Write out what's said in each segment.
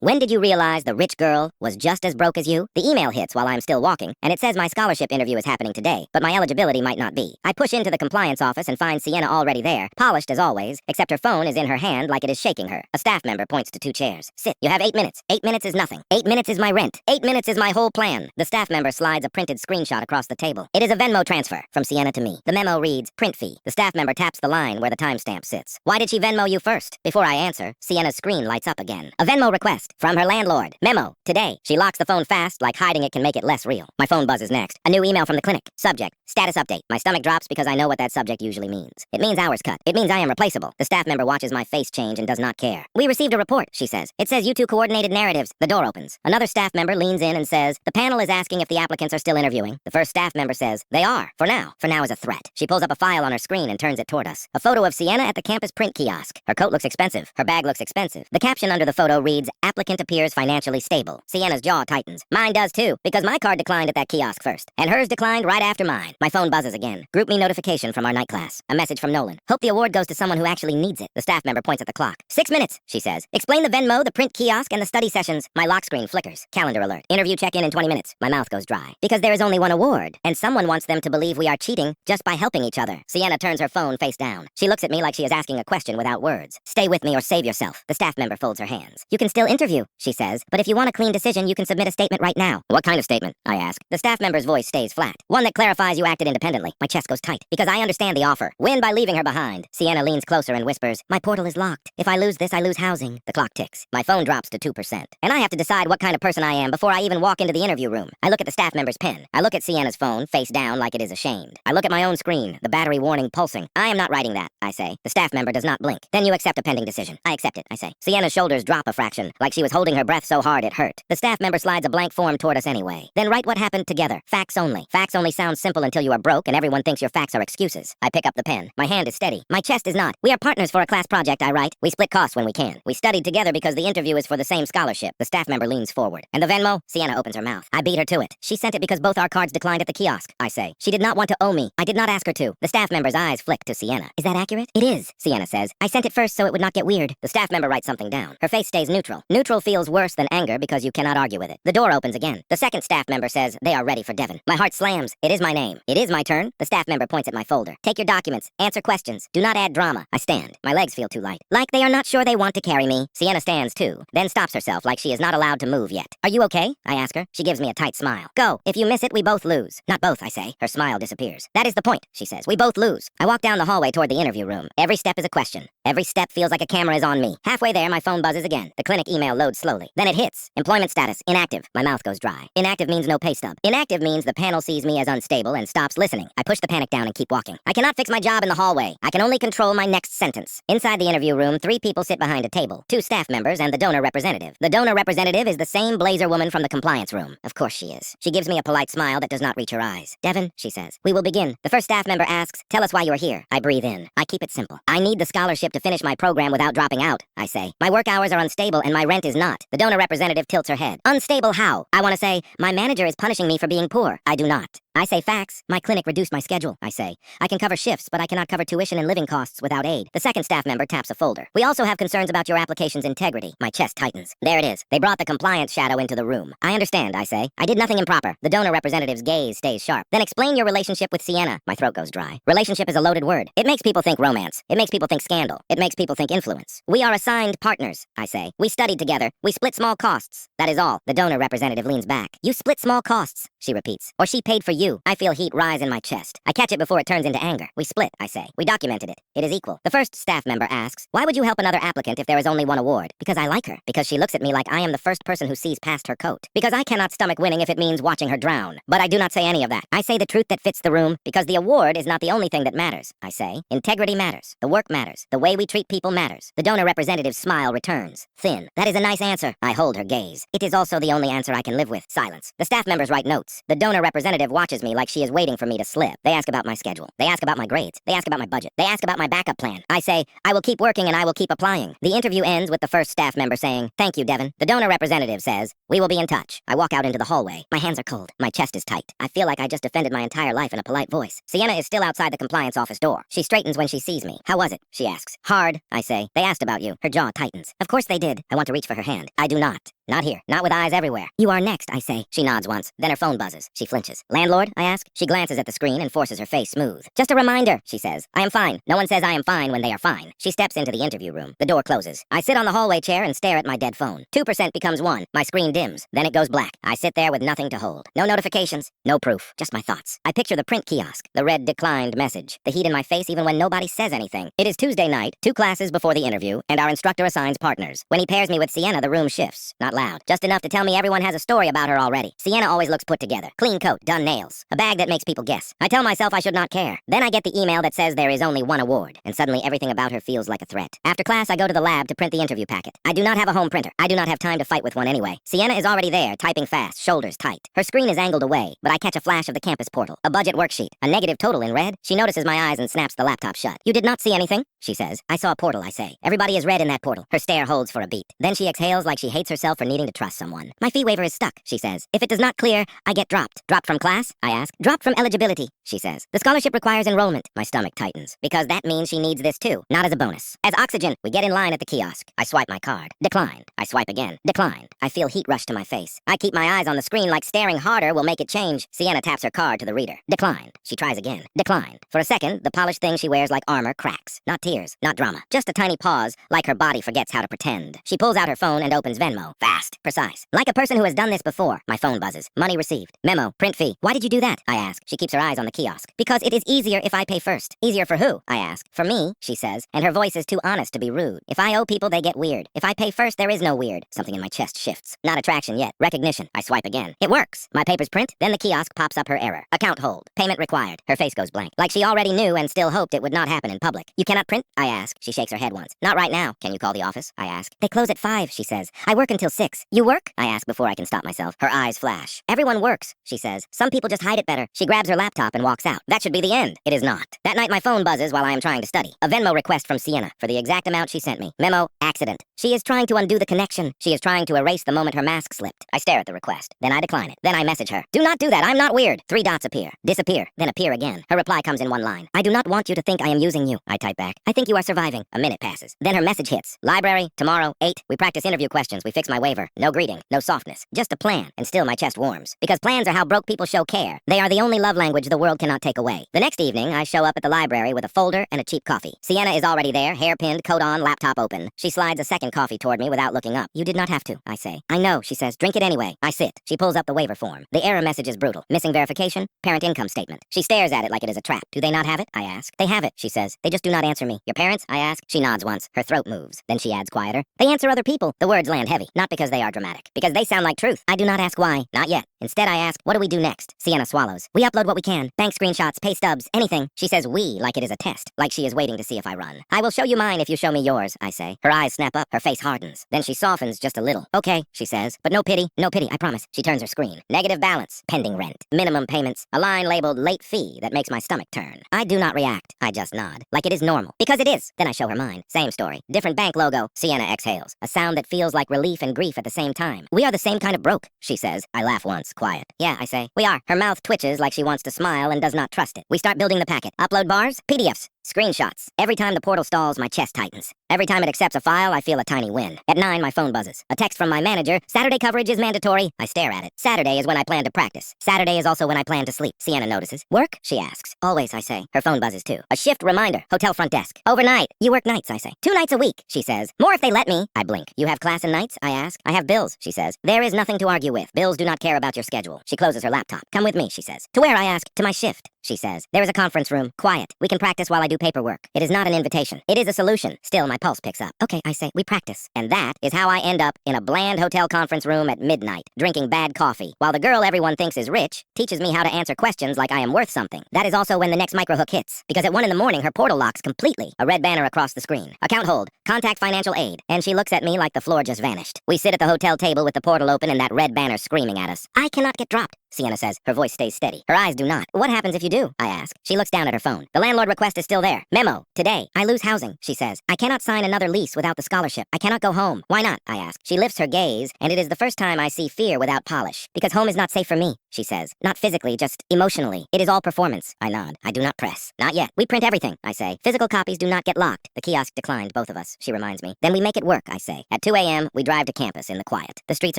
When did you realize the rich girl was just as broke as you? The email hits while I'm still walking, and it says my scholarship interview is happening today, but my eligibility might not be. I push into the compliance office and find Sienna already there, polished as always, except her phone is in her hand like it is shaking her. A staff member points to 2 chairs. Sit. You have 8 minutes. 8 minutes is nothing. 8 minutes is my rent. 8 minutes is my whole plan. The staff member slides a printed screenshot across the table. It is a Venmo transfer from Sienna to me. The memo reads, print fee. The staff member taps the line where the timestamp sits. Why did she Venmo you first? Before I answer, Sienna's screen lights up again. A Venmo request from her landlord. Memo. Today. She locks the phone fast, like hiding it can make it less real. My phone buzzes next. A new email from the clinic. Subject. Status update. My stomach drops because I know what that subject usually means. It means hours cut. It means I am replaceable. The staff member watches my face change and does not care. We received a report, she says. It says you two coordinated narratives. The door opens. Another staff member leans in and says, the panel is asking if the applicants are still interviewing. The first staff member says, they are. For now. For now is a threat. She pulls up a file on her screen and turns it toward us. A photo of Sienna at the campus print kiosk. Her coat looks expensive. Her bag looks expensive. The caption under the photo reads, applicant appears financially stable. Sienna's jaw tightens. Mine does too, because my card declined at that kiosk first, and hers declined right after mine. My phone buzzes again. Group me notification from our night class. A message from Nolan. Hope the award goes to someone who actually needs it. The staff member points at the clock. 6 minutes, she says. Explain the Venmo, the print kiosk, and the study sessions. My lock screen flickers. Calendar alert. Interview check-in in 20 minutes. My mouth goes dry. Because there is only one award, and someone wants them to believe we are cheating just by helping each other. Sienna turns her phone face down. She looks at me like she is asking a question without words. Stay with me or save yourself. The staff member folds her hands. You can still interview, she says, but if you want a clean decision, you can submit a statement right now. What kind of statement? I ask. The staff member's voice stays flat. One that clarifies you acted independently. My chest goes tight, because I understand the offer. Win by leaving her behind. Sienna leans closer and whispers, my portal is locked. If I lose this, I lose housing. The clock ticks. My phone drops to 2%. And I have to decide what kind of person I am before I even walk into the interview room. I look at the staff member's pen. I look at Sienna's phone, face down like it is ashamed. I look at my own screen, the battery warning pulsing. I am not writing that, I say. The staff member does not blink. Then you accept a pending decision. I accept it, I say. Sienna's shoulders drop a fraction, like she was holding her breath so hard it hurt. The staff member slides a blank form toward us anyway. Then write what happened together. Facts only. Facts only sounds simple until you are broke and everyone thinks your facts are excuses. I pick up the pen. My hand is steady. My chest is not. We are partners for a class project, I write. We split costs when we can. We studied together because the interview is for the same scholarship. The staff member leans forward. And the Venmo? Sienna opens her mouth. I beat her to it. She sent it because both our cards declined at the kiosk, I say. She did not want to owe me. I did not ask her to. The staff member's eyes flick to Sienna. Is that accurate? It is, Sienna says. I sent it first so it would not get weird. The staff member writes something down. Her face stays neutral. Neutral feels worse than anger because you cannot argue with it. The door opens again. The second staff member says they are ready for Devon. My heart slams. It is my name. It is my turn. The staff member points at my folder. Take your documents. Answer questions. Do not add drama. I stand. My legs feel too light. Like they are not sure they want to carry me. Sienna stands too, then stops herself like she is not allowed to move yet. Are you okay? I ask her. She gives me a tight smile. Go. If you miss it, we both lose. Not both, I say. Her smile disappears. That is the point, she says. We both lose. I walk down the hallway toward the interview room. Every step is a question. Every step feels like a camera is on me. Halfway there, my phone buzzes again. The clinic email loads slowly. Then it hits. Employment status. Inactive. My mouth goes dry. Inactive means no pay stub. Inactive means the panel sees me as unstable and stops listening. I push the panic down and keep walking. I cannot fix my job in the hallway. I can only control my next sentence. Inside the interview room, 3 people sit behind a table. 2 staff members and the donor representative. The donor representative is the same blazer woman from the compliance room. Of course she is. She gives me a polite smile that does not reach her eyes. Devon, she says. We will begin. The first staff member asks, tell us why you are here. I breathe in. I keep it simple. I need the scholarship to finish my program without dropping out, I say. My work hours are unstable and my rent is not. The donor representative tilts her head. Unstable how? I want to say, my manager is punishing me for being poor. I do not. I say facts. My clinic reduced my schedule, I say. I can cover shifts, but I cannot cover tuition and living costs without aid. The second staff member taps a folder. We also have concerns about your application's integrity. My chest tightens. There it is. They brought the compliance shadow into the room. I understand, I say. I did nothing improper. The donor representative's gaze stays sharp. Then explain your relationship with Sienna. My throat goes dry. Relationship is a loaded word. It makes people think romance. It makes people think scandal. It makes people think influence. We are assigned partners, I say. We studied together. We split small costs. That is all. The donor representative leans back. You split small costs, she repeats. Or she paid for you. I feel heat rise in my chest. I catch it before it turns into anger. We split, I say. We documented it. It is equal. The first staff member asks, why would you help another applicant if there is only one award? Because I like her. Because she looks at me like I am the first person who sees past her coat. Because I cannot stomach winning if it means watching her drown. But I do not say any of that. I say the truth that fits the room because the award is not the only thing that matters. I say, integrity matters. The work matters. The way we treat people matters. The donor representative's smile returns. Thin. That is a nice answer. I hold her gaze. It is also the only answer I can live with. Silence. The staff members write notes. The donor representative watches watches me like she is waiting for me to slip. They ask about my schedule. They ask about my grades. They ask about my budget. They ask about my backup plan. I say, I will keep working and I will keep applying. The interview ends with the first staff member saying, "Thank you, Devin." The donor representative says, "We will be in touch." I walk out into the hallway. My hands are cold. My chest is tight. I feel like I just defended my entire life in a polite voice. Sienna is still outside the compliance office door. She straightens when she sees me. "How was it?" she asks. "Hard," I say. "They asked about you." Her jaw tightens. "Of course they did." I want to reach for her hand. I do not. Not here. Not with eyes everywhere. "You are next," I say. She nods once. Then her phone buzzes. She flinches. "Landlord?" I ask. She glances at the screen and forces her face smooth. "Just a reminder," she says. "I am fine. No one says I am fine when they are fine." She steps into the interview room. The door closes. I sit on the hallway chair and stare at my dead phone. 2% becomes 1. My screen dims. Then it goes black. I sit there with nothing to hold. No notifications. No proof. Just my thoughts. I picture the print kiosk. The red declined message. The heat in my face even when nobody says anything. It is Tuesday night, 2 classes before the interview, and our instructor assigns partners. When he pairs me with Sienna, the room shifts. Not loud. Just enough to tell me everyone has a story about her already. Sienna always looks put together. Clean coat, done nails. A bag that makes people guess. I tell myself I should not care. Then I get the email that says there is only 1 award, and suddenly everything about her feels like a threat. After class, I go to the lab to print the interview packet. I do not have a home printer. I do not have time to fight with one anyway. Sienna is already there, typing fast, shoulders tight. Her screen is angled away, but I catch a flash of the campus portal. A budget worksheet. A negative total in red. She notices my eyes and snaps the laptop shut. "You did not see anything?" she says. "I saw a portal," I say. "Everybody is red in that portal." Her stare holds for a beat. Then she exhales like she hates herself for needing to trust someone. "My fee waiver is stuck," she says. "If it does not clear, I get dropped." "Dropped from class?" I ask. "Dropped from eligibility," she says. "The scholarship requires enrollment." My stomach tightens. Because that means she needs this too, not as a bonus. As oxygen, we get in line at the kiosk. I swipe my card. Declined. I swipe again. Declined. I feel heat rush to my face. I keep my eyes on the screen like staring harder will make it change. Sienna taps her card to the reader. Declined. She tries again. Declined. For a second, the polished thing she wears like armor cracks. Not tears. Not drama. Just a tiny pause, like her body forgets how to pretend. She pulls out her phone and opens Venmo. Fast. Precise. Like a person who has done this before. My phone buzzes. Money received. Memo. Print fee. "Why did you do that?" I ask. She keeps her eyes on the kiosk. "Because it is easier if I pay first." "Easier for who?" I ask. "For me," she says, and her voice is too honest to be rude. "If I owe people, they get weird. If I pay first, there is no weird." Something in my chest shifts. Not attraction yet. Recognition. I swipe again. It works. My papers print, then the kiosk pops up her error. "Account hold. Payment required." Her face goes blank. Like she already knew and still hoped it would not happen in public. "You cannot print?" I ask. She shakes her head once. "Not right now." "Can you call the office?" I ask. "They close at 5, she says. "I work until 6. "You work?" I ask before I can stop myself. Her eyes flash. "Everyone works," she says. "Some people just hide it better." She grabs her laptop and walks out. That should be the end. It is not. That night my phone buzzes while I am trying to study. A Venmo request from Sienna for the exact amount she sent me. Memo, accident. She is trying to undo the connection. She is trying to erase the moment her mask slipped. I stare at the request. Then I decline it. Then I message her. "Do not do that. I'm not weird." 3 dots appear. Disappear. Then appear again. Her reply comes in 1 line. "I do not want you to think I am using you." I type back. "I think you are surviving." A minute passes. Then her message hits. "Library, tomorrow, 8. We practice interview questions. We fix my waiver. No greeting. No softness. Just a plan." And still my chest warms. Because plans are how broke people show care. They are the only love language the world cannot take away. The next evening, I show up at the library with a folder and a cheap coffee. Sienna is already there, hair pinned, coat on, laptop open. She slides a second coffee toward me without looking up. "You did not have to," I say. "I know," she says. "Drink it anyway." I sit. She pulls up the waiver form. The error message is brutal. Missing verification, parent income statement. She stares at it like it is a trap. "Do they not have it?" I ask. "They have it," she says. "They just do not answer me." "Your parents?" I ask. She nods once. Her throat moves. Then she adds quieter. "They answer other people." The words land heavy. Not because they are dramatic. Because they sound like truth. I do not ask why. Not yet. Instead, I ask, "What do we do next?" Sienna swallows. "We upload what we can. Bank screenshots, pay stubs, anything." She says "we" like it is a test. Like she is waiting to see if I run. "I will show you mine if you show me yours," I say. Her eyes snap up. Her face hardens. Then she softens just a little. "Okay," she says. "But no pity. No pity, I promise." She turns her screen. Negative balance. Pending rent. Minimum payments. A line labeled late fee that makes my stomach turn. I do not react. I just nod. Like it is normal. Because it is. Then I show her mine. Same story. Different bank logo. Sienna exhales. A sound that feels like relief and grief at the same time. "We are the same kind of broke," she says. I laugh once. Quiet. "Yeah," I say. "We are." Her mouth twitches like she wants to smile and does not trust it. We start building the packet. Upload bars. PDFs. Screenshots. Every time the portal stalls, my chest tightens. Every time it accepts a file, I feel a tiny win. At 9, my phone buzzes. A text from my manager. "Saturday coverage is mandatory." I stare at it. Saturday is when I plan to practice. Saturday is also when I plan to sleep. Sienna notices. "Work?" she asks. "Always," I say. Her phone buzzes too. A shift reminder. Hotel front desk. "Overnight." "You work nights," I say. "2 nights a week," she says. "More if they let me." I blink. "You have class and nights?" I ask. "I have bills," she says. "There is nothing to argue with. Bills do not care about your schedule." She closes her laptop. "Come with me," she says. "To where?" I ask. "To my shift," she says. "There is a conference room. Quiet. We can practice while I do paperwork. It is not an invitation. It is a solution." Still, my pulse picks up. "Okay," I say. "We practice." And that is how I end up in a bland hotel conference room at midnight, drinking bad coffee, while the girl everyone thinks is rich teaches me how to answer questions like I am worth something. That is also when the next microhook hits, because at 1 in the morning her portal locks completely. A red banner across the screen. "Account hold. Contact financial aid." And she looks at me like the floor just vanished. We sit at the hotel table with the portal open and that red banner screaming at us. I cannot get dropped. Sienna says. Her voice stays steady. Her eyes do not. What happens if you do? I ask. She looks down at her phone. The landlord request is still there. Memo. Today, I lose housing, she says. I cannot sign another lease without the scholarship. I cannot go home. Why not? I ask. She lifts her gaze, and it is the first time I see fear without polish. Because home is not safe for me, she says. Not physically, just emotionally. It is all performance. I nod. I do not press. Not yet. We print everything, I say. Physical copies do not get locked. The kiosk declined both of us, she reminds me. Then we make it work, I say. At 2 a.m., we drive to campus in the quiet. The streets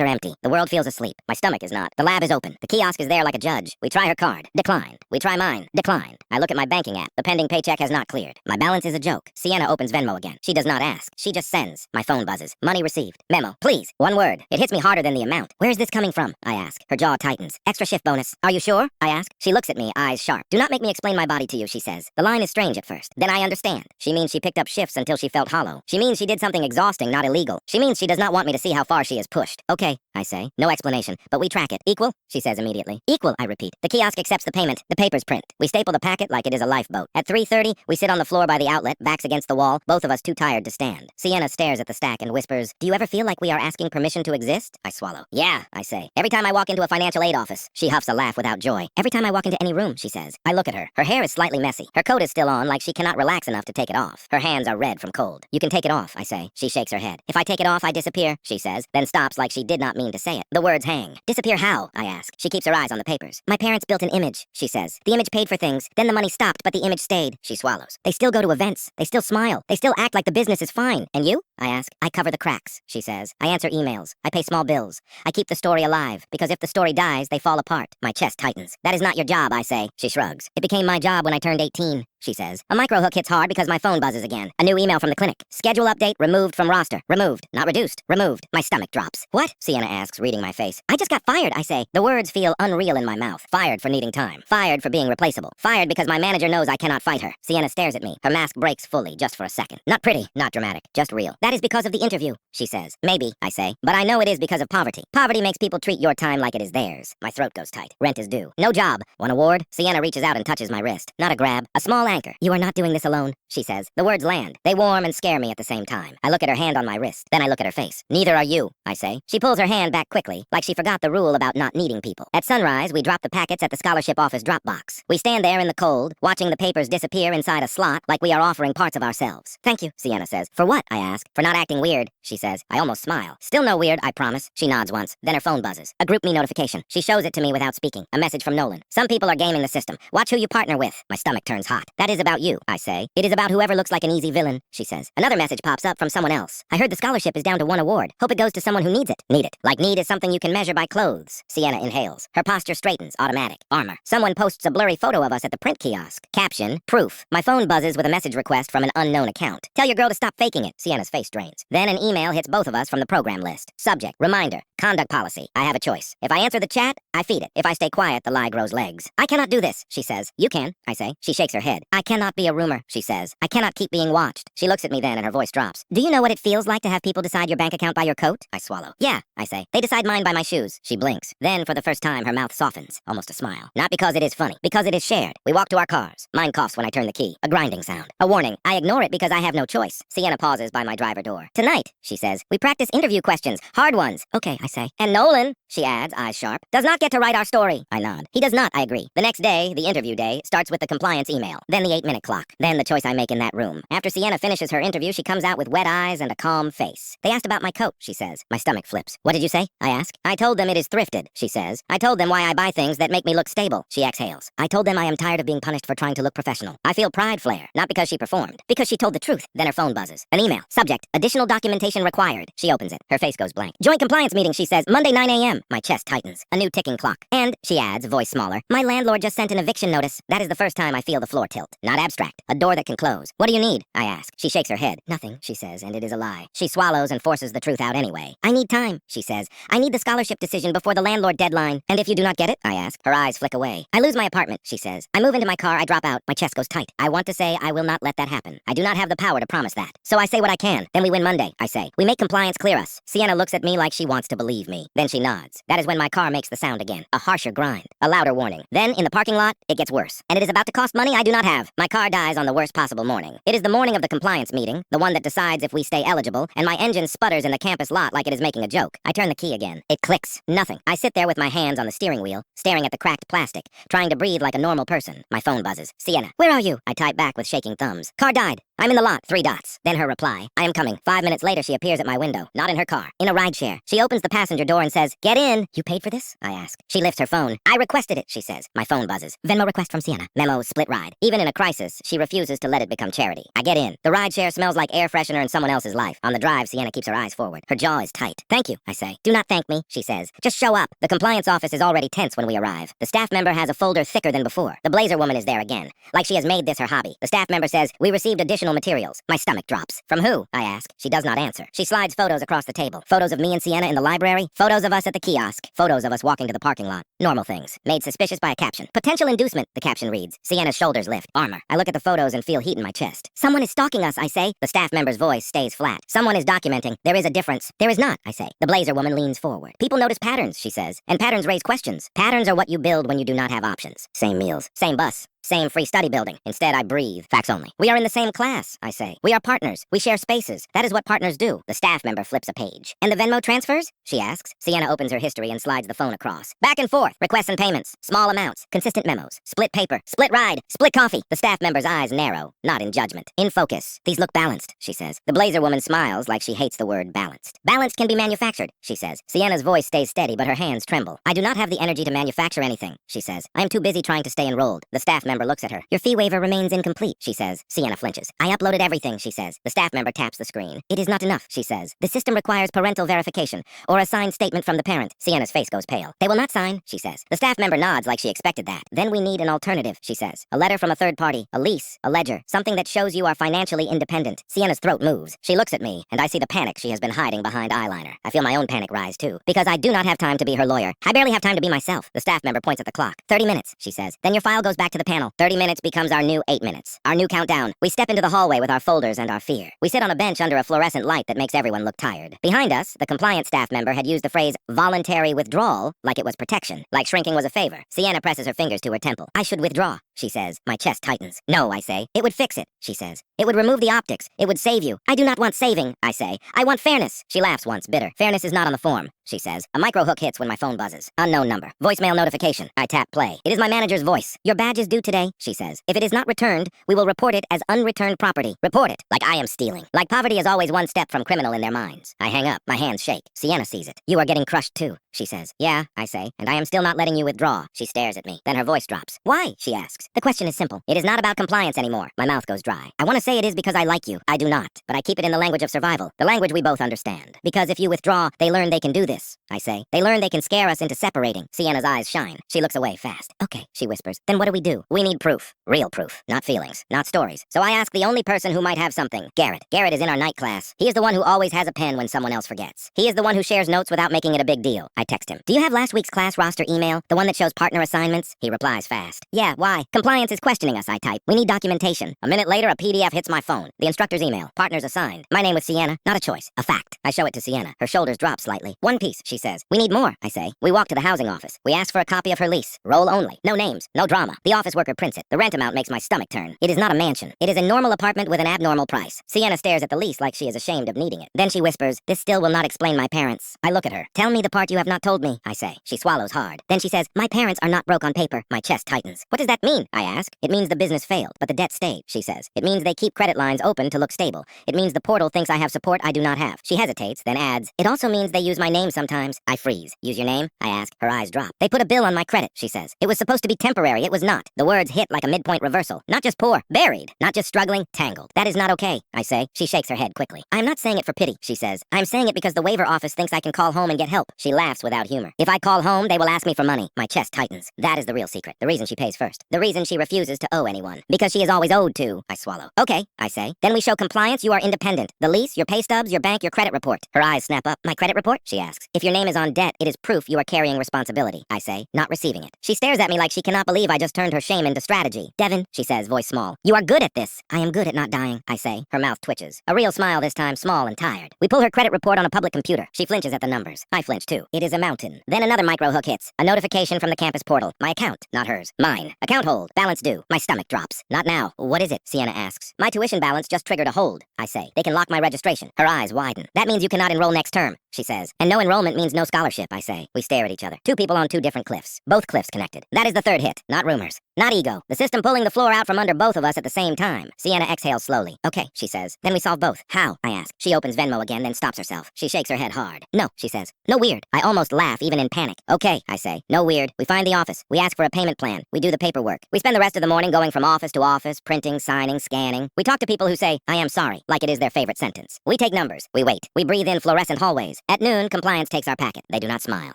are empty. The world feels asleep. My stomach is not. The lab is open. The kiosk is there like a judge. We try her card. Declined. We try mine. Declined. I look at my banking app. The pending paycheck has not cleared. My balance is a joke. Sienna opens Venmo again. She does not ask. She just sends. My phone buzzes. Money received. Memo. Please. One word. It hits me harder than the amount. Where is this coming from? I ask. Her jaw tightens. Extra shift bonus. Are you sure? I ask. She looks at me, eyes sharp. Do not make me explain my body to you, she says. The line is strange at first. Then I understand. She means she picked up shifts until she felt hollow. She means she did something exhausting, not illegal. She means she does not want me to see how far she is pushed. Okay, I say. No explanation, but we track it. Equal? She says immediately. Equal, I repeat. The kiosk accepts the payment. The papers print. We staple the packet like it is a lifeboat. At 3:30, we sit on the floor by the outlet, backs against the wall, both of us too tired to stand. Sienna stares at the stack and whispers, do you ever feel like we are asking permission to exist? I swallow. Yeah, I say. Every time I walk into a financial aid office. She huffs a laugh without joy. Every time I walk into any room, she says. I look at her. Her hair is slightly messy. Her coat is still on like she cannot relax enough to take it off. Her hands are red from cold. You can take it off, I say. She shakes her head. If I take it off, I disappear, she says, then stops like she did not mean to say it. The words hang. Disappear how? I ask. She keeps her eyes on the papers. My parents built an image, she says. The image paid for things, then the money stopped, but the image stayed, she swallows. They still go to events. They still smile. They still act like the business is fine. And you? I ask. I cover the cracks, she says. I answer emails. I pay small bills. I keep the story alive, because if the story dies, they fall apart. My chest tightens. That is not your job, I say. She shrugs. It became my job when I turned 18, she says. A microhook hits hard because my phone buzzes again. A new email from the clinic. Schedule update removed from roster. Removed. Not reduced. Removed. My stomach drops. What? Sienna asks, reading my face. I just got fired, I say. The words feel unreal in my mouth. Fired for needing time. Fired for being replaceable. Fired because my manager knows I cannot fight her. Sienna stares at me. Her mask breaks fully, just for a second. Not pretty. Not dramatic. Just real. That is because of the interview, she says. Maybe, I say. But I know it is because of poverty. Poverty makes people treat your time like it is theirs. My throat goes tight. Rent is due. No job. One award? Sienna reaches out and touches my wrist. Not a grab. A small anchor. You are not doing this alone, she says. The words land. They warm and scare me at the same time. I look at her hand on my wrist. Then I look at her face. Neither are you, I say. She pulls her hand back quickly, like she forgot the rule about not needing people. At sunrise, we drop the packets at the scholarship office drop box. We stand there in the cold, watching the papers disappear inside a slot like we are offering parts of ourselves. Thank you, Sienna says. For what? I ask. For not acting weird, she says. I almost smile. Still no weird, I promise. She nods once. Then her phone buzzes. A GroupMe notification. She shows it to me without speaking. A message from Nolan. Some people are gaming the system. Watch who you partner with. My stomach turns hot. That is about you, I say. It is about whoever looks like an easy villain, she says. Another message pops up from someone else. I heard the scholarship is down to one award. Hope it goes to someone who needs it. Need it. Like need is something you can measure by clothes. Sienna inhales. Her posture straightens. Automatic. Armor. Someone posts a blurry photo of us at the print kiosk. Caption. Proof. My phone buzzes with a message request from an unknown account. Tell your girl to stop faking it. Sienna's face drains. Then an email hits both of us from the program list. Subject. Reminder. Conduct policy. I have a choice. If I answer the chat, I feed it. If I stay quiet, the lie grows legs. I cannot do this, she says. You can, I say. She shakes her head. I cannot be a rumor, she says. I cannot keep being watched. She looks at me then and her voice drops. Do you know what it feels like to have people decide your bank account by your coat? I swallow. Yeah, I say. They decide mine by my shoes. She blinks. Then, for the first time, her mouth softens. Almost a smile. Not because it is funny. Because it is shared. We walk to our cars. Mine coughs when I turn the key. A grinding sound. A warning. I ignore it because I have no choice. Sienna pauses by my driver door. Tonight, she says, we practice interview questions. Hard ones. Okay, I say. And Nolan, she adds, eyes sharp, does not get to write our story. I nod. He does not, I agree. The next day, the interview day, starts with the compliance email. Then the 8-minute clock. Then the choice I make in that room. After Sienna finishes her interview, she comes out with wet eyes and a calm face. They asked about my coat, she says. My stomach flips. What did you say? I ask. I told them it is thrifted, she says. I told them why I buy things that make me look stable. She exhales. I told them I am tired of being punished for trying to look professional. I feel pride flare, not because she performed, because she told the truth. Then her phone buzzes. An email. Subject. Additional documentation required. She opens it. Her face goes blank. Joint compliance meeting, she says. Monday 9 a.m. My chest tightens. A new ticking clock. And, she adds, voice smaller, my landlord just sent an eviction notice. That is the first time I feel the floor tilt. Not abstract. A door that can close. What do you need? I ask. She shakes her head. Nothing, she says, and it is a lie. She swallows and forces the truth out anyway. I need time, she says. I need the scholarship decision before the landlord deadline. And if you do not get it? I ask. Her eyes flick away. I lose my apartment, she says. I move into my car, I drop out. My chest goes tight. I want to say I will not let that happen. I do not have the power to promise that. So I say what I can. Then we win Monday, I say. We make compliance clear us. Sienna looks at me like she wants to believe me. Then she nods. AirPods. That is when my car makes the sound again. A harsher grind. A louder warning. Then, in the parking lot, it gets worse. And it is about to cost money I do not have. My car dies on the worst possible morning. It is the morning of the compliance meeting, the one that decides if we stay eligible, and my engine sputters in the campus lot like it is making a joke. I turn the key again. It clicks. Nothing. I sit there with my hands on the steering wheel, staring at the cracked plastic, trying to breathe like a normal person. My phone buzzes. Sienna, where are you? I type back with shaking thumbs. Car died. I'm in the lot. 3 dots. Then her reply. I am coming. 5 minutes later, she appears at my window. Not in her car. In a rideshare. She opens the passenger door and says, "Get in." You paid for this? I ask. She lifts her phone. I requested it, she says. My phone buzzes. Venmo request from Sienna. Memo, split ride. Even in a crisis, she refuses to let it become charity. I get in. The rideshare smells like air freshener in someone else's life. On the drive, Sienna keeps her eyes forward. Her jaw is tight. Thank you, I say. Do not thank me, she says. Just show up. The compliance office is already tense when we arrive. The staff member has a folder thicker than before. The blazer woman is there again. Like she has made this her hobby. The staff member says, "We received additional materials." My stomach drops. From who? I ask. She does not answer. She slides photos across the table. Photos of me and Sienna in the library. Photos of us at the kiosk. Photos of us walking to the parking lot. Normal things. Made suspicious by a caption. Potential inducement, the caption reads. Sienna's shoulders lift. Armor. I look at the photos and feel heat in my chest. Someone is stalking us, I say. The staff member's voice stays flat. Someone is documenting. There is a difference. There is not, I say. The blazer woman leans forward. People notice patterns, she says. And patterns raise questions. Patterns are what you build when you do not have options. Same meals. Same bus. Same free study building. Instead, I breathe. Facts only. We are in the same class, I say. We are partners. We share spaces. That is what partners do. The staff member flips a page. And the Venmo transfers? She asks. Sienna opens her history and slides the phone across. Back and forth. Requests and payments. Small amounts. Consistent memos. Split paper. Split ride. Split coffee. The staff member's eyes narrow. Not in judgment. In focus. These look balanced, she says. The blazer woman smiles like she hates the word balanced. Balanced can be manufactured, she says. Sienna's voice stays steady, but her hands tremble. I do not have the energy to manufacture anything, she says. I am too busy trying to stay enrolled. The staff member looks at her. Your fee waiver remains incomplete, she says. Sienna flinches. I uploaded everything, she says. The staff member taps the screen. It is not enough, she says. The system requires parental verification, or a signed statement from the parent. Sienna's face goes pale. They will not sign, she says. The staff member nods like she expected that. Then we need an alternative, she says. A letter from a third party, a lease, a ledger, something that shows you are financially independent. Sienna's throat moves. She looks at me, and I see the panic she has been hiding behind eyeliner. I feel my own panic rise, too, because I do not have time to be her lawyer. I barely have time to be myself. The staff member points at the clock. 30 minutes, she says. Then your file goes back to the panel. 30 minutes becomes our new 8 minutes. Our new countdown. We step into the hallway with our folders and our fear. We sit on a bench under a fluorescent light that makes everyone look tired. Behind us, the compliance staff member had used the phrase voluntary withdrawal like it was protection, like shrinking was a favor. Sienna presses her fingers to her temple. I should withdraw, she says. My chest tightens. No, I say. It would fix it, she says. It would remove the optics. It would save you. I do not want saving, I say. I want fairness. She laughs once, bitter. Fairness is not on the form, she says. A micro hook hits when my phone buzzes. Unknown number. Voicemail notification. I tap play. It is my manager's voice. Your badge is due today, she says. If it is not returned, we will report it as unreturned property. Report it. Like I am stealing. Like poverty is always one step from criminal in their minds. I hang up. My hands shake. Sienna sees it. You are getting crushed too, she says. Yeah, I say. And I am still not letting you withdraw. She stares at me. Then her voice drops. Why? She asks. The question is simple. It is not about compliance anymore. My mouth goes dry. I want to say it is because I like you. I do not. But I keep it in the language of survival. The language we both understand. Because if you withdraw, they learn they can do this, I say. They learn they can scare us into separating. Sienna's eyes shine. She looks away fast. Okay, she whispers. Then what do we do? We need proof. Real proof. Not feelings. Not stories. So I ask the only person who might have something. Garrett. Garrett is in our night class. He is the one who always has a pen when someone else forgets. He is the one who shares notes without making it a big deal. I text him. Do you have last week's class roster email? The one that shows partner assignments? He replies fast. Yeah, why? Compliance is questioning us, I type. We need documentation. A minute later, a PDF hits my phone. The instructor's email. Partners assigned. My name was Sienna. Not a choice. A fact. I show it to Sienna. Her shoulders drop slightly. One piece, she says. We need more, I say. We walk to the housing office. We ask for a copy of her lease. Roll only. No names. No drama. The office worker prints it. The rent amount makes my stomach turn. It is not a mansion. It is a normal apartment with an abnormal price. Sienna stares at the lease like she is ashamed of needing it. Then she whispers, this still will not explain my parents. I look at her. Tell me the part you have not told me, I say. She swallows hard. Then she says, my parents are not broke on paper. My chest tightens. What does that mean? I ask. It means the business failed, but the debt stayed, she says. It means they keep credit lines open to look stable. It means the portal thinks I have support I do not have. She hesitates, then adds, it also means they use my name sometimes. I freeze. Use your name? I ask. Her eyes drop. They put a bill on my credit, she says. It was supposed to be temporary. It was not. The words hit like a midpoint reversal. Not just poor, buried. Not just struggling, tangled. That is not okay, I say. She shakes her head quickly. I'm not saying it for pity, she says. I'm saying it because the waiver office thinks I can call home and get help. She laughs without humor. If I call home, they will ask me for money. My chest tightens. That is the real secret. The reason she pays first. The reason reason she refuses to owe anyone. Because she is always owed to. I swallow. Okay, I say. Then we show compliance, you are independent. The lease, your pay stubs, your bank, your credit report. Her eyes snap up. My credit report? She asks. If your name is on debt, it is proof you are carrying responsibility. I say, not receiving it. She stares at me like she cannot believe I just turned her shame into strategy. Devin, she says, voice small. You are good at this. I am good at not dying, I say. Her mouth twitches. A real smile this time, small and tired. We pull her credit report on a public computer. She flinches at the numbers. I flinch too. It is a mountain. Then another micro hook hits. A notification from the campus portal. My account, not hers. Mine. Account hold. Balance due. My stomach drops. Not now. What is it? Sienna asks. My tuition balance just triggered a hold. I say. They can lock my registration. Her eyes widen. That means you cannot enroll next term, she says. And no enrollment means no scholarship, I say. We stare at each other. Two people on two different cliffs. Both cliffs connected. That is the third hit. Not rumors. Not ego. The system pulling the floor out from under both of us at the same time. Sienna exhales slowly. Okay, she says. Then we solve both. How? I ask. She opens Venmo again, then stops herself. She shakes her head hard. No, she says. No weird. I almost laugh, even in panic. Okay, I say. No weird. We find the office. We ask for a payment plan. We do the paperwork. We spend the rest of the morning going from office to office, printing, signing, scanning. We talk to people who say, I am sorry, like it is their favorite sentence. We take numbers. We wait. We breathe in fluorescent hallways. At noon, compliance takes our packet. They do not smile.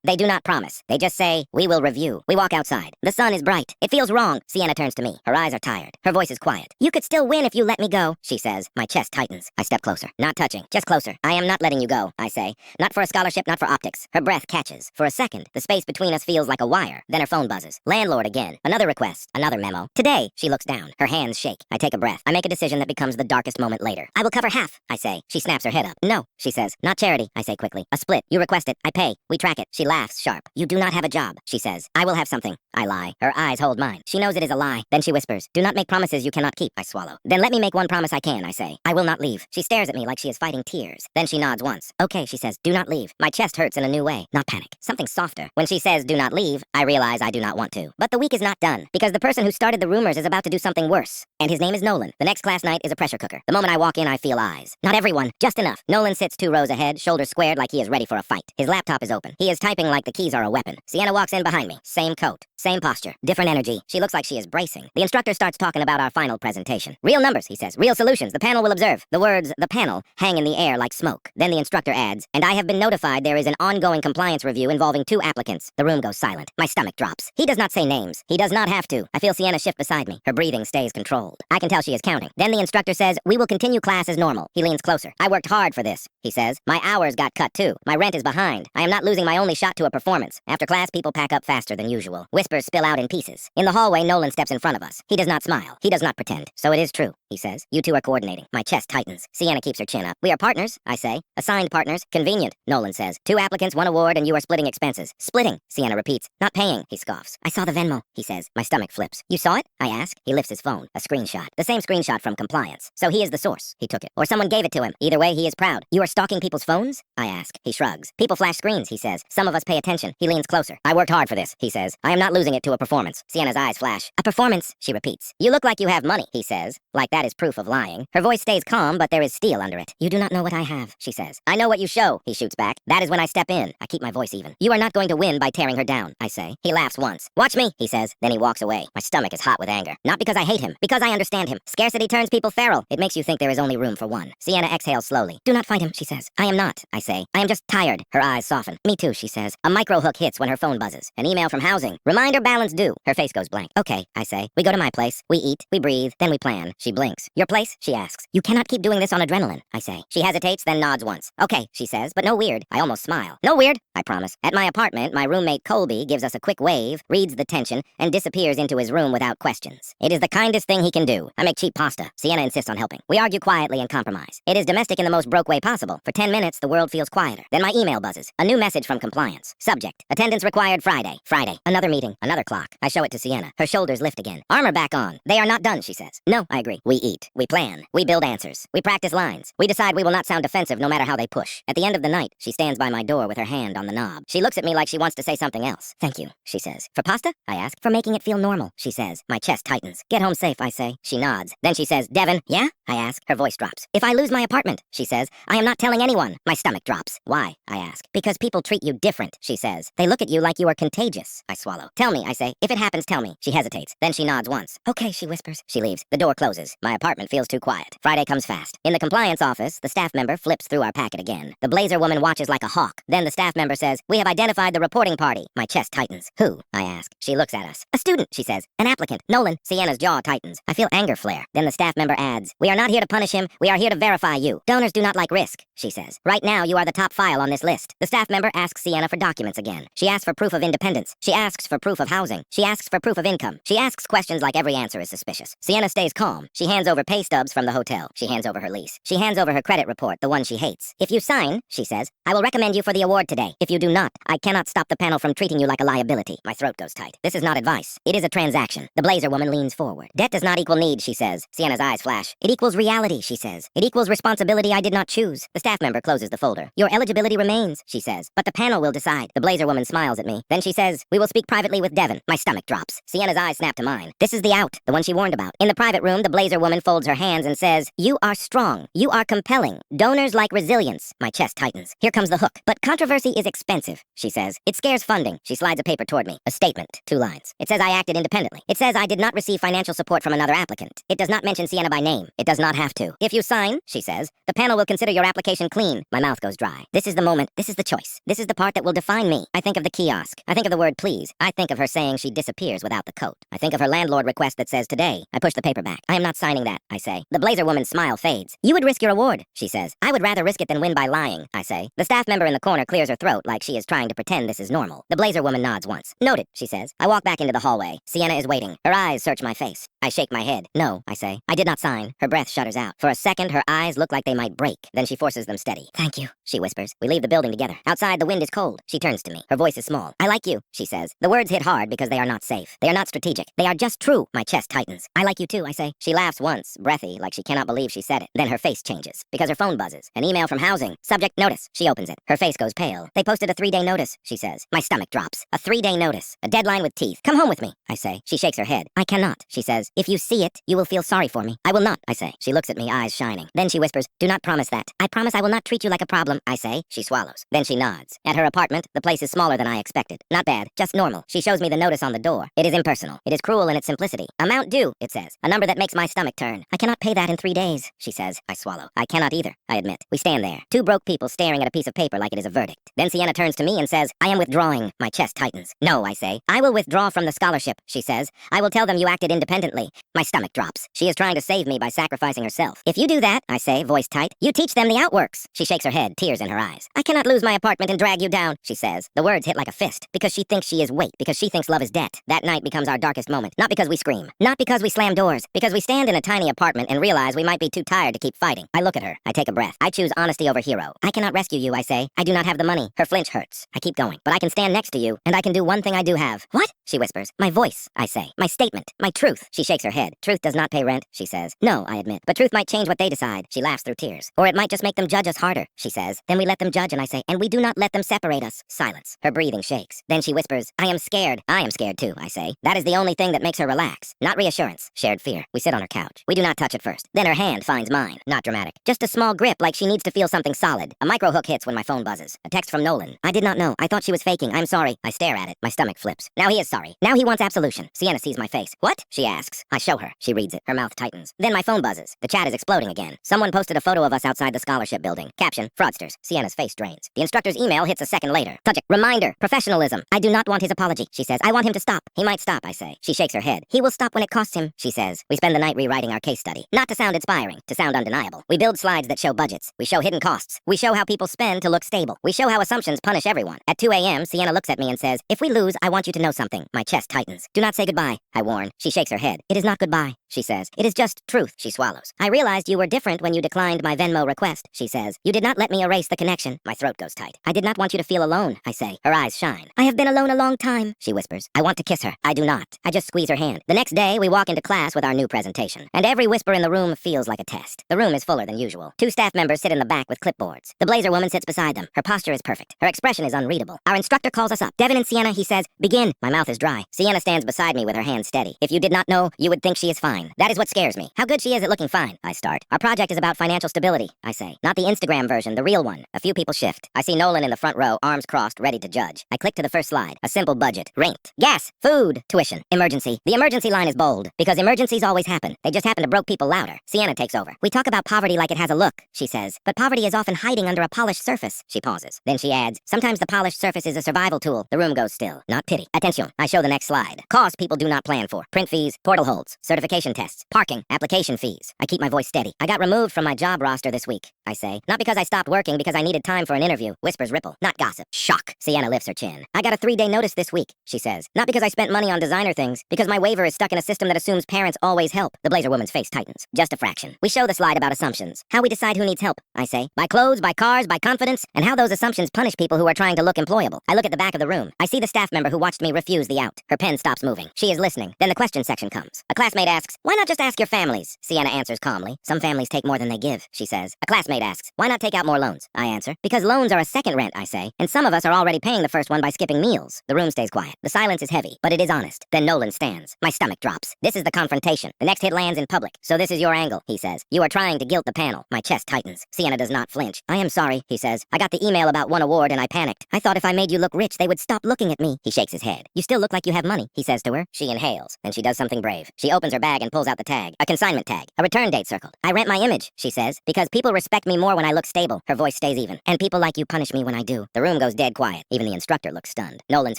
They do not promise. They just say, we will review. We walk outside. The sun is bright. It feels wrong. Sienna turns to me. Her eyes are tired. Her voice is quiet. You could still win if you let me go, she says. My chest tightens. I step closer. Not touching. Just closer. I am not letting you go, I say. Not for a scholarship, not for optics. Her breath catches. For a second, the space between us feels like a wire. Then her phone buzzes. Landlord again. Another request. Another memo. Today, she looks down. Her hands shake. I take a breath. I make a decision that becomes the darkest moment later. I will cover half, I say. She snaps her head up. No, she says. Not charity, I say quickly. A split. You request it. I pay. We track it. She laughs sharp. You do not have a job, she says. I will have something. I lie. Her eyes hold mine. She knows it is a lie. Then she whispers. Do not make promises you cannot keep, I swallow. Then let me make one promise I can, I say. I will not leave. She stares at me like she is fighting tears. Then she nods once. Okay, she says. Do not leave. My chest hurts in a new way. Not panic. Something softer. When she says do not leave, I realize I do not want to. But the week is not done. Because the person who started the rumors is about to do something worse. And his name is Nolan. The next class night is a pressure cooker. The moment I walk in, I feel eyes. Not everyone. Just enough. Nolan sits 2 rows ahead, shoulders squared like he is ready for a fight. His laptop is open. He is typing like the keys are a weapon. Sienna walks in behind me. Same coat. Same posture. Different energy. She looks like she is bracing. The instructor starts talking about our final presentation. Real numbers, he says. Real solutions. The panel will observe. The words, the panel, hang in the air like smoke. Then the instructor adds, and I have been notified there is an ongoing compliance review involving 2 applicants. The room goes silent. My stomach drops. He does not say names. He does not have to. I feel Sienna shift beside me. Her breathing stays controlled. I can tell she is counting. Then the instructor says, we will continue class as normal. He leans closer. I worked hard for this, he says. My hours got cut too. My rent is behind. I am not losing my only shot to a performance. After class, people pack up faster than usual. Whispers spill out in pieces. In the hallway, Nolan steps in front of us. He does not smile. He does not pretend. So it is true, he says. You two are coordinating. My chest tightens. Sienna keeps her chin up. We are partners, I say. Assigned partners. Convenient, Nolan says. 2 applicants, 1 award, and you are splitting expenses. Splitting, Sienna repeats. Not paying, he scoffs. I saw the Venmo, he says. My stomach flips. You saw it? I ask. He lifts his phone. A screenshot. The same screenshot from compliance. So he is the source. He took it. Or someone gave it to him. Either way, he is proud. You are stalking people's phones? I ask. He shrugs. People flash screens, he says. Some of us pay attention. He leans closer. I worked hard for this, he says. I am not losing it to a performance. Sienna's eyes flash. A performance, she repeats. You look like you have money, he says. Like that is proof of lying. Her voice stays calm, but there is steel under it. You do not know what I have, she says. I know what you show, he shoots back. That is when I step in. I keep my voice even. You are not going to win by tearing her down, I say. He laughs once. Watch me, he says. Then he walks away. My stomach is hot with anger. Not because I hate him, because I understand him. Scarcity turns people feral. It makes you think there is only room for one. Sienna exhales slowly. Do not fight him, she says. I am not, I say. I am just tired. Her eyes soften. Me too, she says. A micro hook hits when her phone buzzes. An email from housing. Reminder balance due. Her face goes blank. Okay, I say. We go to my place. We eat. We breathe. Then we plan. She blinks. Your place? She asks. You cannot keep doing this on adrenaline, I say. She hesitates, then nods once. Okay, she says, but no weird. I almost smile. No weird, I promise. At my apartment, my roommate Colby gives us a quick wave, reads the tension, and disappears into his room without questions. It is the kindest thing he can do. I make cheap pasta. Sienna insists on helping. We argue quietly and compromise. It is domestic in the most broke way possible. For 10 minutes, the world feels quieter. Then my email buzzes. A new message from compliance. Subject. Attendance required Friday. Friday. Another meeting. Another clock. I show it to Sienna. Her shoulders lift again. Armor back on. They are not done, she says. No, I agree. We eat. We plan. We build answers. We practice lines. We decide we will not sound defensive no matter how they push. At the end of the night, she stands by my door with her hand on the knob. She looks at me like she wants to say something else. Thank you, she says. For pasta? I ask. For making it feel normal, she says. My chest tightens. Get home safe, I say. She nods. Then she says, Devin, yeah? I ask. Her voice drops. If I lose my apartment, she says, I am not not telling anyone. My stomach drops. Why? I ask. Because people treat you different, she says. They look at you like you are contagious. I swallow. Tell me, I say. If it happens, tell me. She hesitates. Then she nods once. Okay, she whispers. She leaves. The door closes. My apartment feels too quiet. Friday comes fast. In the compliance office, the staff member flips through our packet again. The blazer woman watches like a hawk. Then the staff member says, we have identified the reporting party. My chest tightens. Who? I ask. She looks at us. A student, she says. An applicant. Nolan. Sienna's jaw tightens. I feel anger flare. Then the staff member adds, we are not here to punish him. We are here to verify you. Donors do not like risk, she says. Right now, you are the top file on this list. The staff member asks Sienna for documents again. She asks for proof of independence. She asks for proof of housing. She asks for proof of income. She asks questions like every answer is suspicious. Sienna stays calm. She hands over pay stubs from the hotel. She hands over her lease. She hands over her credit report, the one she hates. If you sign, she says, I will recommend you for the award today. If you do not, I cannot stop the panel from treating you like a liability. My throat goes tight. This is not advice. It is a transaction. The blazer woman leans forward. Debt does not equal need, she says. Sienna's eyes flash. It equals reality, she says. It equals responsibility I did not choose. The staff member closes the folder. Your eligibility remains, she says, but the panel will decide. The blazer woman smiles at me. Then she says, we will speak privately with Devon. My stomach drops. Sienna's eyes snap to mine. This is the out, the one she warned about. In the private room, the blazer woman folds her hands and says, you are strong. You are compelling. Donors like resilience. My chest tightens. Here comes the hook. But controversy is expensive, she says. It scares funding. She slides a paper toward me. A statement. 2 lines. It says I acted independently. It says I did not receive financial support from another applicant. It does not mention Sienna by name. It does not have to. If you sign, she says, the panel will consider your application clean. My mouth goes dry. This is the moment. This is the choice. This is the part that will define me. I think of the kiosk. I think of the word please. I think of her saying she disappears without the coat. I think of her landlord request that says today. I push the paper back. I am not signing that, I say. The blazer woman's smile fades. You would risk your award, she says. I would rather risk it than win by lying, I say. The staff member in the corner clears her throat like she is trying to pretend this is normal. The blazer woman nods once. Noted, she says. I walk back into the hallway. Sienna is waiting. Her eyes search my face. I shake my head. No, I say. I did not sign. Her breath shudders out. For a second, her eyes look like they might break. Then she forces them steady. Thank you, she whispers. We leave the building together. Outside, the wind is cold. She turns to me. Her voice is small. I like you, she says. The words hit hard because they are not safe. They are not strategic. They are just true. My chest tightens. I like you too, I say. She laughs once, breathy, like she cannot believe she said it. Then her face changes because her phone buzzes. An email from housing. Subject notice. She opens it. Her face goes pale. They posted a 3-day notice, she says. My stomach drops. A 3-day notice. A deadline with teeth. Come home with me, I say. She shakes her head. I cannot, she says. If you see it, you will feel sorry for me. I will not, I say. She looks at me, eyes shining. Then she whispers, do not promise that. I promise I will not treat you like a problem, I say. She swallows. Then she nods. At her apartment, the place is smaller than I expected. Not bad, just normal. She shows me the notice on the door. It is impersonal. It is cruel in its simplicity. Amount due, it says. A number that makes my stomach turn. I cannot pay that in 3 days, she says. I swallow. I cannot either, I admit. We stand there. 2 broke people staring at a piece of paper like it is a verdict. Then Sienna turns to me and says, I am withdrawing. My chest tightens. No, I say. I will withdraw from the scholarship, she says. I will tell them you acted independently. My stomach drops. She is trying to save me by sacrificing herself. If you do that, I say, voice tight, you teach them the outworks. She shakes her head, tears in her eyes. I cannot lose my apartment and drag you down, she says. The words hit like a fist, because she thinks she is weight, because she thinks love is debt. That night becomes our darkest moment. Not because we scream, not because we slam doors, because we stand in a tiny apartment and realize we might be too tired to keep fighting. I look at her. I take a breath. I choose honesty over hero. I cannot rescue you, I say. I do not have the money. Her flinch hurts. I keep going. But I can stand next to you, and I can do one thing I do have. What? She whispers. My voice, I say. My statement. My truth. She shakes her head. Truth does not pay rent, she says. No, I admit. But truth might change what they decide. She laughs through tears. Or it might just make them judge us harder, she says. Then we let them judge, and I say, and we do not let them separate us. Silence. Her breathing shakes. Then she whispers, I am scared. I am scared too, I say. That is the only thing that makes her relax. Not reassurance. Shared fear. We sit on her couch. We do not touch it first. Then her hand finds mine. Not dramatic. Just a small grip like she needs to feel something solid. A micro hook hits when my phone buzzes. A text from Nolan. I did not know. I thought she was faking. I'm sorry. I stare at it. My stomach flips. Now he is sorry. Now he wants absolution. Sienna sees my face. What? She asks. I show her. She reads it. Her mouth tightens. Then my phone buzzes. The chat is exploding again. Someone posted a photo of us outside the scholarship building. Caption, fraudsters. Sienna's face drains. The instructor's email hits a second later. Subject, reminder, professionalism. I do not want his apology, she says. I want him to stop. He might stop, I say. She shakes her head. He will stop when it costs him, she says. We spend the night rewriting our case study. Not to sound inspiring, to sound undeniable. We build slides that show budgets. We show hidden costs. We show how people spend to look stable. We show how assumptions punish everyone. At 2 a.m., Sienna looks at me and says, if we lose, I want you to know something. My chest tightens. Do not say goodbye, I warn. She shakes her head. It is not goodbye, she says. It is just truth, she swallows. I realized you were different when you declined my Venmo request, she says. You did not let me erase the connection. My throat goes tight. I did not want you to feel alone, I say. Her eyes shine. I have been alone a long time, she whispers. I want to kiss her. I do not. I just squeeze her hand. The next day, we walk into class with our new presentation. And every whisper in the room feels like a test. The room is fuller than usual. 2 staff members sit in the back with clipboards. The blazer woman sits beside them. Her posture is perfect. Her expression is unreadable. Our instructor calls us up. Devon and Sienna, he says, begin. My mouth is dry. Sienna stands beside me with her hand steady. If you did not know, you would think she is fine. fine. That is what scares me. How good she is at looking fine, I start. Our project is about financial stability, I say. Not the Instagram version, the real one. A few people shift. I see Nolan in the front row, arms crossed, ready to judge. I click to the first slide. A simple budget. Rent. Gas. Food. Tuition. Emergency. The emergency line is bold, because emergencies always happen. They just happen to broke people louder. Sienna takes over. We talk about poverty like it has a look, she says. But poverty is often hiding under a polished surface. She pauses. Then she adds, sometimes the polished surface is a survival tool. The room goes still. Not pity. Attention. I show the next slide. Costs people do not plan for. Print fees, portal holds, certification tests, parking, application fees. I keep my voice steady. I got removed from my job roster this week, I say. Not because I stopped working, because I needed time for an interview. Whispers ripple. Not gossip. Shock. Sienna lifts her chin. I got a 3-day notice this week, she says. Not because I spent money on designer things, because my waiver is stuck in a system that assumes parents always help. The blazer woman's face tightens. Just a fraction. We show the slide about assumptions. How we decide who needs help, I say. By clothes, by cars, by confidence, and how those assumptions punish people who are trying to look employable. I look at the back of the room. I see the staff member who watched me refuse the out. Her pen stops moving. She is listening. Then the question section comes. A classmate asks, why not just ask your families? Sienna answers calmly. Some families take more than they give, she says. A classmate asks, why not take out more loans? I answer, because loans are a second rent, I say, and some of us are already paying the first one by skipping meals. The room stays quiet. The silence is heavy, but it is honest. Then Nolan stands. My stomach drops. This is the confrontation. The next hit lands in public. So this is your angle, he says. You are trying to guilt the panel. My chest tightens. Sienna does not flinch. I am sorry, he says. I got the email about one award and I panicked. I thought if I made you look rich, they would stop looking at me. He shakes his head. You still look like you have money, he says to her. She inhales. Then she does something brave. She opens her bag and pulls out the tag. A consignment tag. A return date circled. I rent my image, she says, because people respect me more when I look stable. Her voice stays even. And people like you punish me when I do. The room goes dead quiet. Even the instructor looks stunned. Nolan's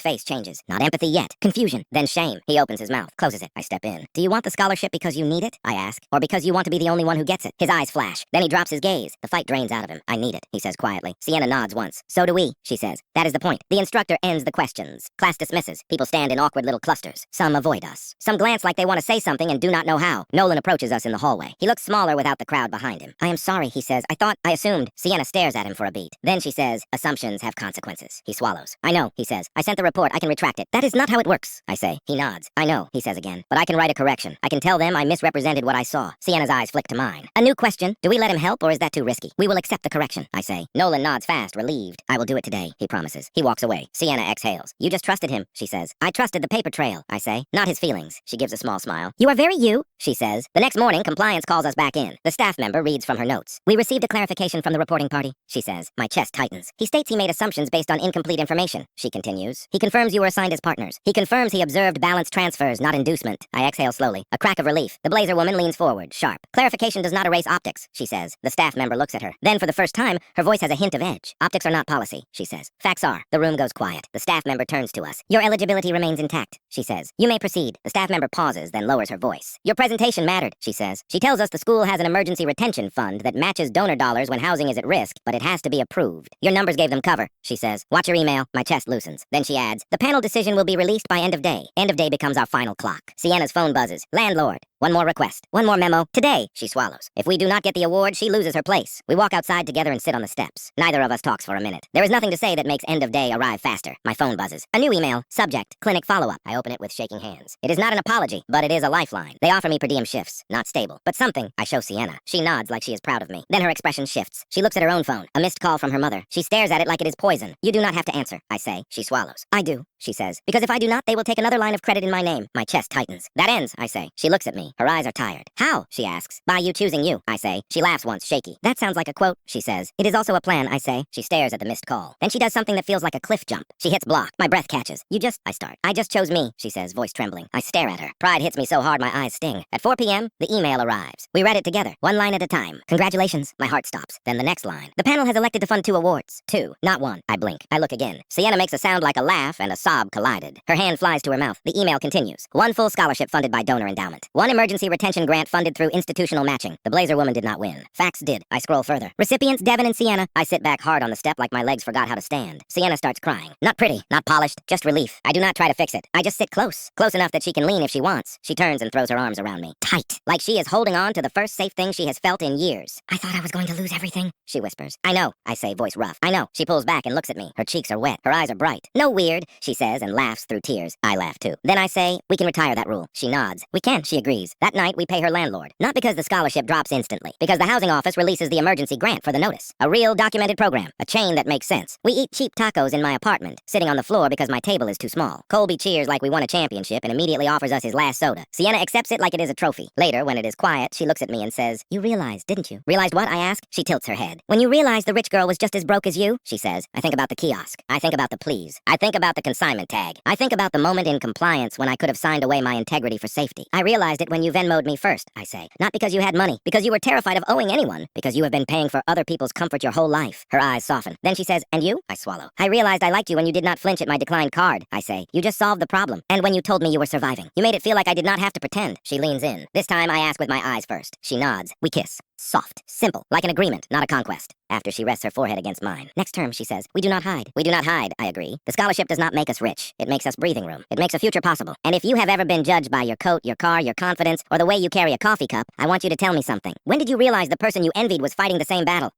face changes. Not empathy yet. Confusion. Then shame. He opens his mouth. Closes it. I step in. Do you want the scholarship because you need it? I ask. Or because you want to be the only one who gets it? His eyes flash. Then he drops his gaze. The fight drains out of him. I need it, he says quietly. Sienna nods once. So do we, she says. That is the point. The instructor ends the questions. Class dismisses. People stand in awkward little clusters. Some avoid us. Some glance like they want to say something and do not know how. Nolan approaches us in the hallway. He looks smaller without the crowd behind him. I am sorry, he says. I assumed. Sienna stares at him for a beat. Then she says, assumptions have consequences. He swallows. I know, he says. I sent the report. I can retract it. That is not how it works, I say. He nods. I know, he says again. But I can write a correction. I can tell them I misrepresented what I saw. Sienna's eyes flick to mine. A new question. Do we let him help or is that too risky? We will accept the correction, I say. Nolan nods fast, relieved. I will do it today, he promises. He walks away. Sienna exhales. You just trusted him, she says. I trusted the paper trail, I say. Not his feelings. She gives a small smile. You are very you, she says. The next morning, compliance calls us back in. The staff member reads from her notes. We received a clarification from the reporting party, she says. My chest tightens. He states he made assumptions based on incomplete information, she continues. He confirms you were assigned as partners. He confirms he observed balanced transfers, not inducement. I exhale slowly. A crack of relief. The blazer woman leans forward, sharp. Clarification does not erase optics, she says. The staff member looks at her. Then, for the first time, her voice has a hint of edge. Optics are not policy, she says. Facts are. The room goes quiet. The staff member turns to us. Your eligibility remains intact, she says. You may proceed. The staff member pauses, then lowers her voice. Your presentation mattered, she says. She tells us the school has an emergency retention fund that matches donor dollars when housing is at risk, but it has to be approved. Your numbers gave them cover, she says. Watch your email. My chest loosens. Then she adds, the panel decision will be released by end of day. End of day becomes our final clock. Sienna's phone buzzes. Landlord. One more request. One more memo. Today, she swallows. If we do not get the award, she loses her place. We walk outside together and sit on the steps. Neither of us talks for a minute. There is nothing to say that makes end of day arrive faster. My phone buzzes. A new email. Subject. Clinic follow-up. I open it with shaking hands. It is not an apology, but it is a lifeline. They offer me per diem shifts. Not stable, but something. I show Sienna. She nods like she is proud of me. Then her expression shifts. She looks at her own phone. A missed call from her mother. She stares at it like it is poison. You do not have to answer, I say. She swallows. I do, she says. Because if I do not, they will take another line of credit in my name. My chest tightens. That ends, I say. She looks at me. Her eyes are tired. How? She asks. By you choosing you, I say. She laughs once, shaky. That sounds like a quote, she says. It is also a plan, I say. She stares at the missed call. Then she does something that feels like a cliff jump. She hits block. My breath catches. I start. I just chose me, she says, voice trembling. I stare at her. Pride hits me so hard my eyes sting. At 4 p.m., the email arrives. We read it together, one line at a time. Congratulations. My heart stops. Then the next line. The panel has elected to fund 2 awards. 2, not 1. I blink. I look again. Sienna makes a sound like a laugh and a sob collided. Her hand flies to her mouth. The email continues. 1 full scholarship funded by donor endowment. 1 emergency retention grant funded through institutional matching. The blazer woman did not win. Facts did. I scroll further. Recipients Devin and Sienna. I sit back hard on the step like my legs forgot how to stand. Sienna starts crying. Not pretty, not polished, just relief. I do not try to fix it. I just sit close. Close enough that she can lean if she wants. She turns and throws her arms around me. Tight. Like she is holding on to the first safe thing she has felt in years. I thought I was going to lose everything, she whispers. I know, I say, voice rough. I know. She pulls back and looks at me. Her cheeks are wet. Her eyes are bright. No weird, she says and laughs through tears. I laugh too. Then I say, we can retire that rule. She nods. We can, she agrees. please. That night, we pay her landlord. Not because the scholarship drops instantly, because the housing office releases the emergency grant for the notice. A real documented program, a chain that makes sense. We eat cheap tacos in my apartment, sitting on the floor because my table is too small. Colby cheers like we won a championship and immediately offers us his last soda. Sienna accepts it like it is a trophy. Later, when it is quiet, she looks at me and says, "You realized, didn't you?" "Realized what?" I ask. She tilts her head. "When you realized the rich girl was just as broke as you?" She says. "I think about the kiosk. I think about the please. I think about the consignment tag. I think about the moment in compliance when I could have signed away my integrity for safety. I realized it when you Venmo'd me first," I say. "Not because you had money, because you were terrified of owing anyone, because you have been paying for other people's comfort your whole life." Her eyes soften. Then she says, "And you?" I swallow. "I realized I liked you when you did not flinch at my declined card," I say. "You just solved the problem. And when you told me you were surviving. You made it feel like I did not have to pretend." She leans in. This time I ask with my eyes first. She nods. We kiss. Soft. Simple. Like an agreement, not a conquest. After she rests her forehead against mine. "Next term," she says. "We do not hide." "We do not hide," I agree. "The scholarship does not make us rich. It makes us breathing room. It makes a future possible. And if you have ever been judged by your coat, your car, your confidence, or the way you carry a coffee cup, I want you to tell me something. When did you realize the person you envied was fighting the same battle?"